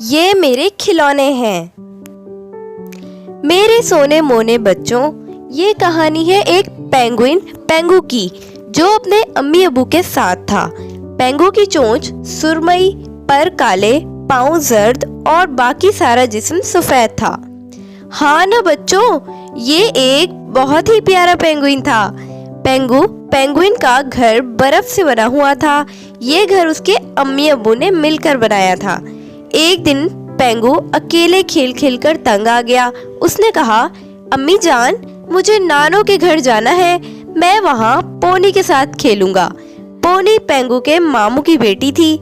یہ میرے کھلونے ہیں۔ میرے سونے مونے بچوں، یہ کہانی ہے ایک پینگوئن پینگو کی جو اپنے امی ابو کے ساتھ تھا۔ پینگو کی چونچ سرمئی، پر کالے، پاؤں زرد اور باقی سارا جسم سفید تھا۔ ہاں نا بچوں، یہ ایک بہت ہی پیارا پینگوئن تھا۔ پینگوئن کا گھر برف سے بنا ہوا تھا۔ یہ گھر اس کے امی ابو نے مل کر بنایا تھا۔ ایک دن پینگو اکیلے کھیل کھیل کر تنگ آ گیا۔ اس نے کہا، امی جان، مجھے نانو کے گھر جانا ہے، میں وہاں پونی کے ساتھ کھیلوں گا۔ پونی پینگو کے ماموں کی بیٹی تھی۔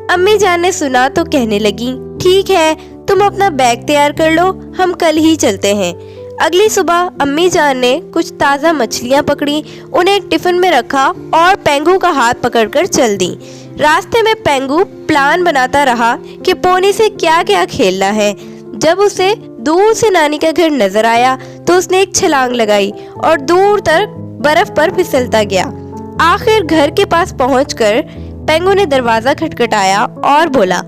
امی جان نے سنا تو کہنے لگی، ٹھیک ہے، تم اپنا بیگ تیار کر لو، ہم کل ہی چلتے ہیں۔ اگلی صبح امی جان نے کچھ تازہ مچھلیاں پکڑی، انہیں ایک ٹفن میں رکھا اور پینگو کا ہاتھ پکڑ کر چل دیں۔ راستے میں پینگو پلان بناتا رہا کہ پونی سے کیا کیا کھیلنا ہے۔ جب اسے دور سے نانی کا گھر نظر آیا تو اس نے ایک چھلانگ لگائی اور دور تک برف پر پھسلتا گیا۔ آخر گھر کے پاس پہنچ کر پینگو نے دروازہ کھٹکھٹایا اور بولا،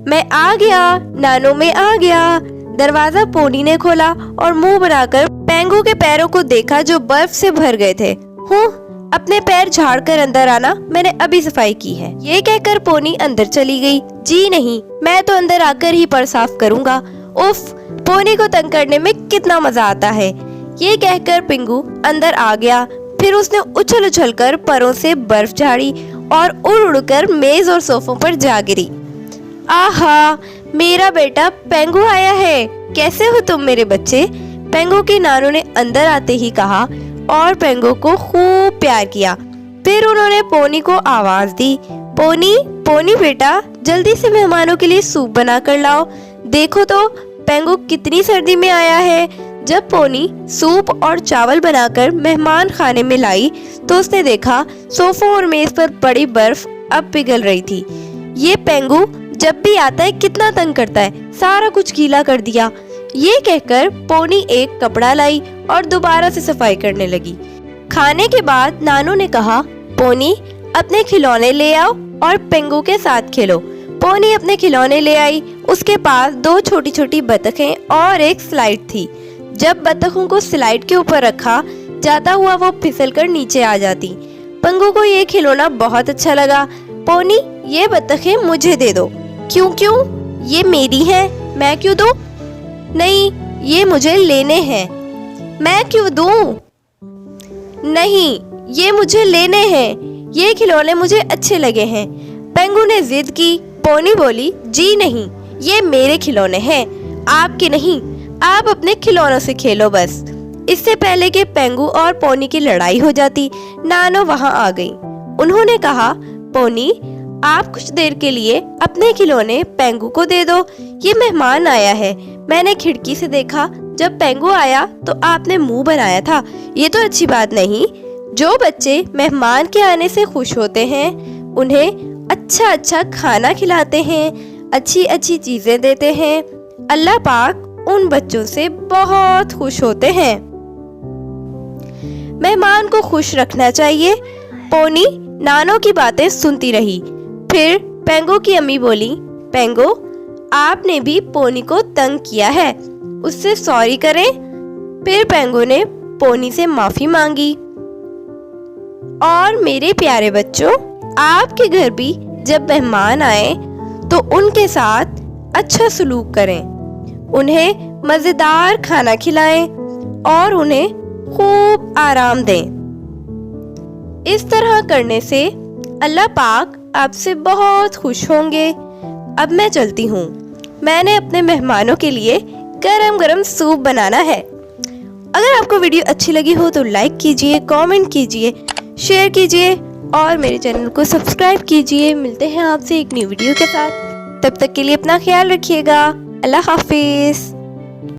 میں آ گیا، نانو میں آ گیا۔ دروازہ پونی نے کھولا اور منہ بنا کر پینگو کے پیروں کو دیکھا جو برف سے بھر گئے تھے۔ اپنے پیر جھاڑ کر اندر آنا، میں نے ابھی صفائی کی ہے۔ یہ کہہ کر پونی اندر چلی گئی۔ جی نہیں، میں تو اندر آ کر ہی پر صاف کروں گا۔ اف، پونی کو تنگ کرنے میں کتنا مزہ آتا ہے۔ یہ کہہ کر پینگو اندر آ گیا۔ پھر اس نے اچھل اچھل کر پروں سے برف جھاڑی اور اڑ اڑ کر میز اور صوفوں پر جا گری۔ آہا، میرا بیٹا پینگو آیا ہے، کیسے ہو تم میرے بچے؟ پینگو کی نانو نے اندر آتے ہی کہا اور پینگو کو خوب پیار کیا۔ پھر انہوں نے پونی کو آواز دی، پونی بیٹا، جلدی سے مہمانوں کے لیے سوپ بنا کر لاؤ۔ دیکھو تو پینگو کتنی سردی میں آیا ہے۔ جب پونی سوپ اور چاول بنا کر مہمان خانے میں لائی تو اس نے دیکھا صوفوں اور میز پر پڑی برف اب پگھل رہی تھی۔ یہ پینگو جب بھی آتا ہے کتنا تنگ کرتا ہے، سارا کچھ گیلا کر دیا۔ یہ کہہ کر پونی ایک کپڑا لائی اور دوبارہ سے صفائی کرنے لگی۔ کھانے کے بعد نانو نے کہا، پونی اپنے کھلونے لے آؤ اور پینگو کے ساتھ کھیلو۔ پونی اپنے کھلونے لے آئی۔ اس کے پاس 2 چھوٹی چھوٹی بطخیں اور ایک سلائیڈ تھی۔ جب بطخوں کو سلائیڈ کے اوپر رکھا جاتا ہوا وہ پھسل کر نیچے آ جاتی۔ پینگو کو یہ کھلونا بہت اچھا لگا۔ پونی، یہ بطخیں مجھے دے دو۔ کیوں؟ یہ میری ہیں، میں کیوں دوں؟ نہیں، یہ مجھے لینے ہیں۔ میں کیوں دوں؟ نہیں، یہ مجھے لینے ہیں، یہ کھلونے مجھے اچھے لگے ہیں۔ پینگو نے ضد کی۔ پونی بولی، جی نہیں، یہ میرے کھلونے ہیں، آپ کے نہیں، آپ اپنے کھلونوں سے کھیلو بس۔ اس سے پہلے کہ پینگو اور پونی کی لڑائی ہو جاتی، نانو وہاں آ گئی۔ انہوں نے کہا، پونی، آپ کچھ دیر کے لیے اپنے کھلونے پینگو کو دے دو، یہ مہمان آیا ہے۔ میں نے کھڑکی سے دیکھا، جب پینگو آیا تو آپ نے منہ بنایا تھا، یہ تو اچھی بات نہیں۔ جو بچے مہمان کے آنے سے خوش ہوتے ہیں انہیں اچھا کھانا کھلاتے ہیں، اچھی چیزیں دیتے ہیں، اللہ پاک ان بچوں سے بہت خوش ہوتے ہیں۔ مہمان کو خوش رکھنا چاہیے۔ پونی نانو کی باتیں سنتی رہی۔ پھر پینگو کی امی بولی، پینگو، آپ نے بھی پونی کو تنگ کیا ہے، اس سے سوری کریں۔ پھر پینگو نے پونی سے معافی مانگی۔ اور میرے پیارے بچوں، آپ کے گھر بھی جب مہمان آئیں تو ان کے ساتھ اچھا سلوک کریں، انہیں مزیدار کھانا کھلائیں اور انہیں خوب آرام دیں۔ اس طرح کرنے سے اللہ پاک آپ سے بہت خوش ہوں گے۔ اب میں چلتی ہوں، میں نے اپنے مہمانوں کے لیے گرم سوپ بنانا ہے۔ اگر آپ کو ویڈیو اچھی لگی ہو تو لائک کیجئے، کامنٹ کیجئے، شیئر کیجئے اور میرے چینل کو سبسکرائب کیجئے۔ ملتے ہیں آپ سے ایک نیو ویڈیو کے ساتھ، تب تک کے لیے اپنا خیال رکھیے گا۔ اللہ حافظ۔